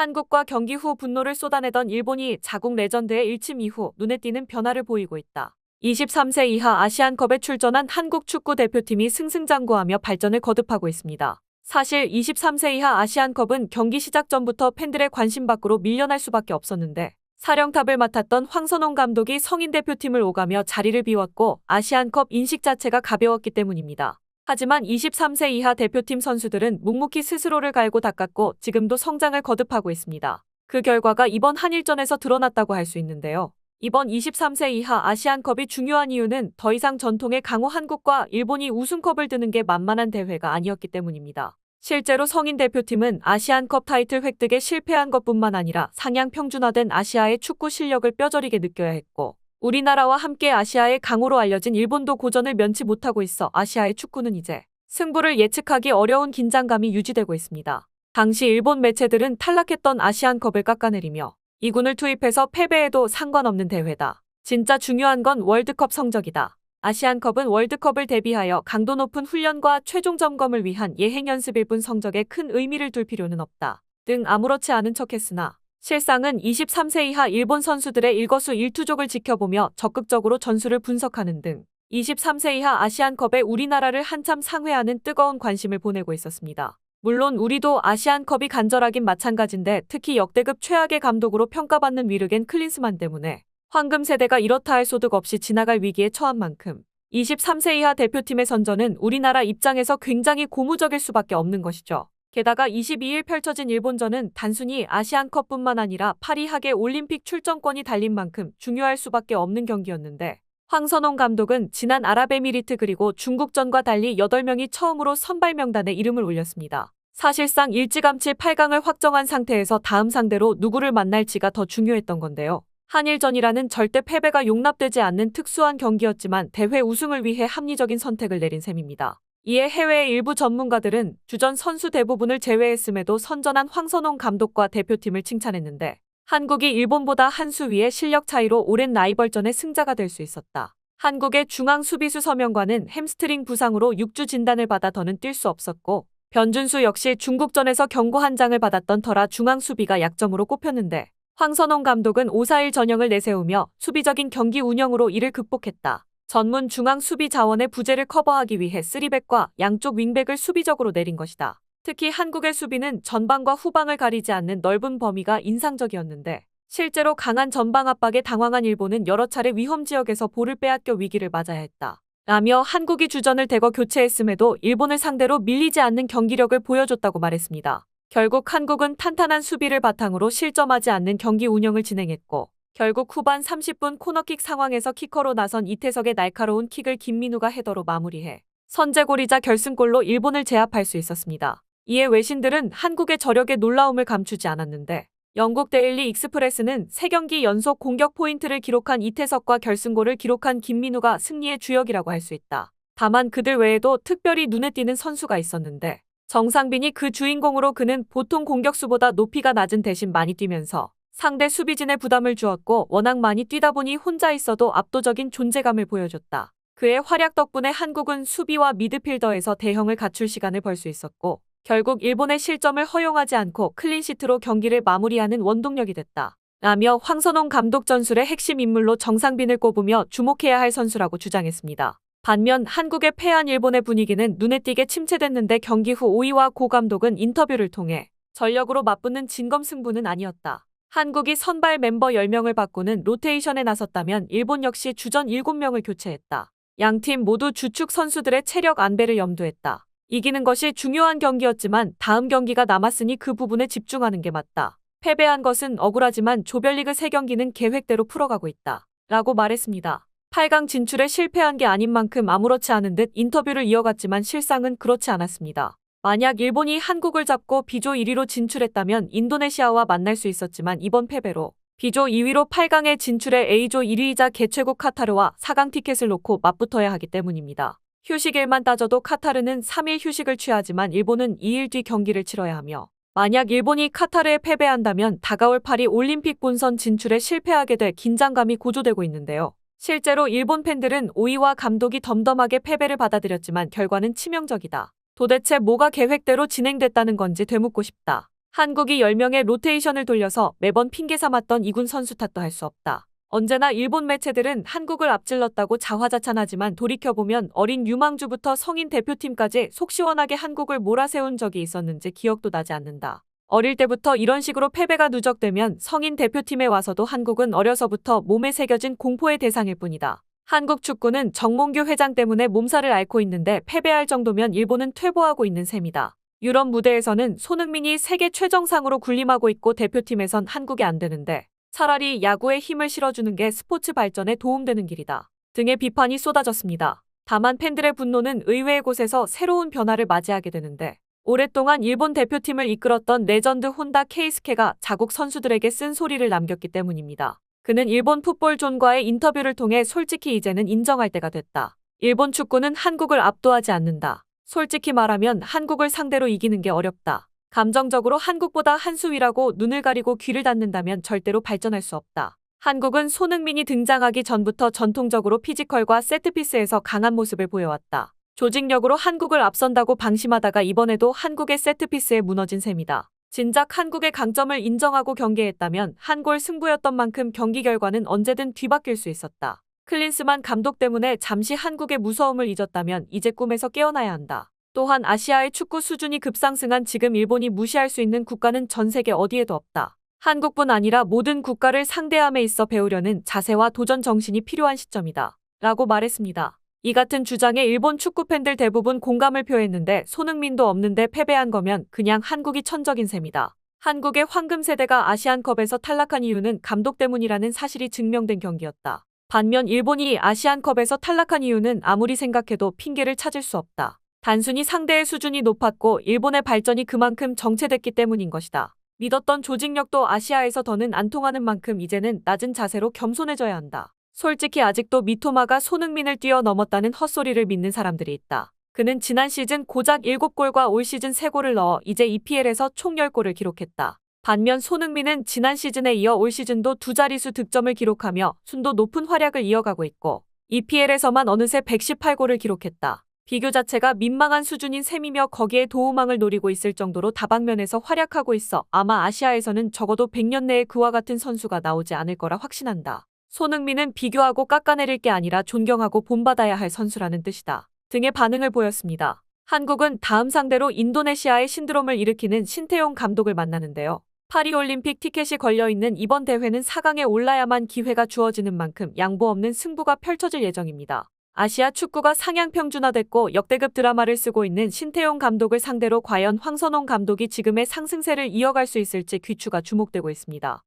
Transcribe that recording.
한국과 경기 후 분노를 쏟아내던 일본이 자국 레전드의 일침 이후 눈에 띄는 변화를 보이고 있다. 23세 이하 아시안컵에 출전한 한국 축구 대표팀이 승승장구하며 발전을 거듭하고 있습니다. 사실 23세 이하 아시안컵은 경기 시작 전부터 팬들의 관심 밖으로 밀려날 수밖에 없었는데 사령탑을 맡았던 황선홍 감독이 성인 대표팀을 오가며 자리를 비웠고 아시안컵 인식 자체가 가벼웠기 때문입니다. 하지만 23세 이하 대표팀 선수들은 묵묵히 스스로를 갈고 닦았고 지금도 성장을 거듭하고 있습니다. 그 결과가 이번 한일전에서 드러났다고 할 수 있는데요. 이번 23세 이하 아시안컵이 중요한 이유는 더 이상 전통의 강호 한국과 일본이 우승컵을 드는 게 만만한 대회가 아니었기 때문입니다. 실제로 성인 대표팀은 아시안컵 타이틀 획득에 실패한 것뿐만 아니라 상향 평준화된 아시아의 축구 실력을 뼈저리게 느껴야 했고 우리나라와 함께 아시아의 강호로 알려진 일본도 고전을 면치 못하고 있어 아시아의 축구는 이제 승부를 예측하기 어려운 긴장감이 유지되고 있습니다. 당시 일본 매체들은 탈락했던 아시안컵을 깎아내리며 이군을 투입해서 패배해도 상관없는 대회다. 진짜 중요한 건 월드컵 성적이다. 아시안컵은 월드컵을 대비하여 강도 높은 훈련과 최종 점검을 위한 예행 연습일 뿐 성적에 큰 의미를 둘 필요는 없다. 등 아무렇지 않은 척했으나 실상은 23세 이하 일본 선수들의 일거수일투족을 지켜보며 적극적으로 전술을 분석하는 등 23세 이하 아시안컵에 우리나라를 한참 상회하는 뜨거운 관심을 보내고 있었습니다. 물론 우리도 아시안컵이 간절하긴 마찬가지인데 특히 역대급 최악의 감독으로 평가받는 위르겐 클린스만 때문에 황금 세대가 이렇다 할 소득 없이 지나갈 위기에 처한 만큼 23세 이하 대표팀의 선전은 우리나라 입장에서 굉장히 고무적일 수밖에 없는 것이죠. 게다가 22일 펼쳐진 일본전은 단순히 아시안컵뿐만 아니라 파리 하계 올림픽 출전권이 달린 만큼 중요할 수밖에 없는 경기였는데 황선홍 감독은 지난 아랍에미리트 그리고 중국전과 달리 8명이 처음으로 선발 명단에 이름을 올렸습니다. 사실상 일찌감치 8강을 확정한 상태에서 다음 상대로 누구를 만날지가 더 중요했던 건데요. 한일전이라는 절대 패배가 용납되지 않는 특수한 경기였지만 대회 우승을 위해 합리적인 선택을 내린 셈입니다. 이에 해외의 일부 전문가들은 주전 선수 대부분을 제외했음에도 선전한 황선홍 감독과 대표팀을 칭찬했는데 한국이 일본보다 한 수 위의 실력 차이로 오랜 라이벌전의 승자가 될 수 있었다. 한국의 중앙 수비수 서명관은 햄스트링 부상으로 6주 진단을 받아 더는 뛸 수 없었고 변준수 역시 중국전에서 경고 한 장을 받았던 터라 중앙 수비가 약점으로 꼽혔는데 황선홍 감독은 5-4-1 전형을 내세우며 수비적인 경기 운영으로 이를 극복했다. 전문 중앙 수비 자원의 부재를 커버하기 위해 3백과 양쪽 윙백을 수비적으로 내린 것이다. 특히 한국의 수비는 전방과 후방을 가리지 않는 넓은 범위가 인상적이었는데 실제로 강한 전방 압박에 당황한 일본은 여러 차례 위험 지역에서 볼을 빼앗겨 위기를 맞아야 했다. 라며 한국이 주전을 대거 교체했음에도 일본을 상대로 밀리지 않는 경기력을 보여줬다고 말했습니다. 결국 한국은 탄탄한 수비를 바탕으로 실점하지 않는 경기 운영을 진행했고 결국 후반 30분 코너킥 상황에서 키커로 나선 이태석의 날카로운 킥을 김민우가 헤더로 마무리해 선제골이자 결승골로 일본을 제압할 수 있었습니다. 이에 외신들은 한국의 저력에 놀라움을 감추지 않았는데 영국 데일리 익스프레스는 3경기 연속 공격 포인트를 기록한 이태석과 결승골을 기록한 김민우가 승리의 주역이라고 할 수 있다. 다만 그들 외에도 특별히 눈에 띄는 선수가 있었는데 정상빈이 그 주인공으로 그는 보통 공격수보다 높이가 낮은 대신 많이 뛰면서 상대 수비진에 부담을 주었고 워낙 많이 뛰다 보니 혼자 있어도 압도적인 존재감을 보여줬다. 그의 활약 덕분에 한국은 수비와 미드필더에서 대형을 갖출 시간을 벌 수 있었고 결국 일본의 실점을 허용하지 않고 클린시트로 경기를 마무리하는 원동력이 됐다. 라며 황선홍 감독 전술의 핵심 인물로 정상빈을 꼽으며 주목해야 할 선수라고 주장했습니다. 반면 한국의 패한 일본의 분위기는 눈에 띄게 침체됐는데 경기 후 오이와 고 감독은 인터뷰를 통해 전력으로 맞붙는 진검승부는 아니었다. 한국이 선발 멤버 10명을 바꾸는 로테이션에 나섰다면 일본 역시 주전 7명을 교체했다. 양팀 모두 주축 선수들의 체력 안배를 염두했다. 이기는 것이 중요한 경기였지만 다음 경기가 남았으니 그 부분에 집중하는 게 맞다. 패배한 것은 억울하지만 조별리그 3경기는 계획대로 풀어가고 있다. 라고 말했습니다. 8강 진출에 실패한 게 아닌 만큼 아무렇지 않은 듯 인터뷰를 이어갔지만 실상은 그렇지 않았습니다. 만약 일본이 한국을 잡고 B조 1위로 진출했다면 인도네시아와 만날 수 있었지만 이번 패배로 B조 2위로 8강에 진출해 A조 1위이자 개최국 카타르와 4강 티켓을 놓고 맞붙어야 하기 때문입니다. 휴식일만 따져도 카타르는 3일 휴식을 취하지만 일본은 2일 뒤 경기를 치러야 하며 만약 일본이 카타르에 패배한다면 다가올 파리 올림픽 본선 진출에 실패하게 돼 긴장감이 고조되고 있는데요. 실제로 일본 팬들은 오이와 감독이 덤덤하게 패배를 받아들였지만 결과는 치명적이다. 도대체 뭐가 계획대로 진행됐다는 건지 되묻고 싶다. 한국이 10명의 로테이션을 돌려서 매번 핑계 삼았던 이군 선수 탓도 할 수 없다. 언제나 일본 매체들은 한국을 앞질렀다고 자화자찬하지만 돌이켜보면 어린 유망주부터 성인 대표팀까지 속 시원하게 한국을 몰아세운 적이 있었는지 기억도 나지 않는다. 어릴 때부터 이런 식으로 패배가 누적되면 성인 대표팀에 와서도 한국은 어려서부터 몸에 새겨진 공포의 대상일 뿐이다. 한국 축구는 정몽규 회장 때문에 몸살을 앓고 있는데 패배할 정도면 일본은 퇴보하고 있는 셈이다. 유럽 무대에서는 손흥민이 세계 최정상으로 군림하고 있고 대표팀에선 한국이 안 되는데 차라리 야구에 힘을 실어주는 게 스포츠 발전에 도움되는 길이다. 등의 비판이 쏟아졌습니다. 다만 팬들의 분노는 의외의 곳에서 새로운 변화를 맞이하게 되는데 오랫동안 일본 대표팀을 이끌었던 레전드 혼다 케이스케가 자국 선수들에게 쓴소리를 남겼기 때문입니다. 그는 일본 풋볼존과의 인터뷰를 통해 솔직히 이제는 인정할 때가 됐다. 일본 축구는 한국을 압도하지 않는다. 솔직히 말하면 한국을 상대로 이기는 게 어렵다. 감정적으로 한국보다 한 수 위라고 눈을 가리고 귀를 닫는다면 절대로 발전할 수 없다. 한국은 손흥민이 등장하기 전부터 전통적으로 피지컬과 세트피스에서 강한 모습을 보여왔다. 조직력으로 한국을 앞선다고 방심하다가 이번에도 한국의 세트피스에 무너진 셈이다. 진작 한국의 강점을 인정하고 경기했다면 한 골 승부였던 만큼 경기 결과는 언제든 뒤바뀔 수 있었다. 클린스만 감독 때문에 잠시 한국의 무서움을 잊었다면 이제 꿈에서 깨어나야 한다. 또한 아시아의 축구 수준이 급상승한 지금 일본이 무시할 수 있는 국가는 전 세계 어디에도 없다. 한국뿐 아니라 모든 국가를 상대함에 있어 배우려는 자세와 도전 정신이 필요한 시점이다. 라고 말했습니다. 이 같은 주장에 일본 축구팬들 대부분 공감을 표했는데 손흥민도 없는데 패배한 거면 그냥 한국이 천적인 셈이다. 한국의 황금 세대가 아시안컵에서 탈락한 이유는 감독 때문이라는 사실이 증명된 경기였다. 반면 일본이 아시안컵에서 탈락한 이유는 아무리 생각해도 핑계를 찾을 수 없다. 단순히 상대의 수준이 높았고 일본의 발전이 그만큼 정체됐기 때문인 것이다. 믿었던 조직력도 아시아에서 더는 안 통하는 만큼 이제는 낮은 자세로 겸손해져야 한다. 솔직히 아직도 미토마가 손흥민을 뛰어넘었다는 헛소리를 믿는 사람들이 있다. 그는 지난 시즌 고작 7골과 올 시즌 3골을 넣어 이제 EPL에서 총 10골을 기록했다. 반면 손흥민은 지난 시즌에 이어 올 시즌도 두 자릿수 득점을 기록하며 순도 높은 활약을 이어가고 있고 EPL에서만 어느새 118골을 기록했다. 비교 자체가 민망한 수준인 셈이며 거기에 도움망을 노리고 있을 정도로 다방면에서 활약하고 있어 아마 아시아에서는 적어도 100년 내에 그와 같은 선수가 나오지 않을 거라 확신한다. 손흥민은 비교하고 깎아내릴 게 아니라 존경하고 본받아야 할 선수라는 뜻이다. 등의 반응을 보였습니다. 한국은 다음 상대로 인도네시아의 신드롬을 일으키는 신태용 감독을 만나는데요. 파리올림픽 티켓이 걸려있는 이번 대회는 4강에 올라야만 기회가 주어지는 만큼 양보 없는 승부가 펼쳐질 예정입니다. 아시아 축구가 상향 평준화됐고 역대급 드라마를 쓰고 있는 신태용 감독을 상대로 과연 황선홍 감독이 지금의 상승세를 이어갈 수 있을지 귀추가 주목되고 있습니다.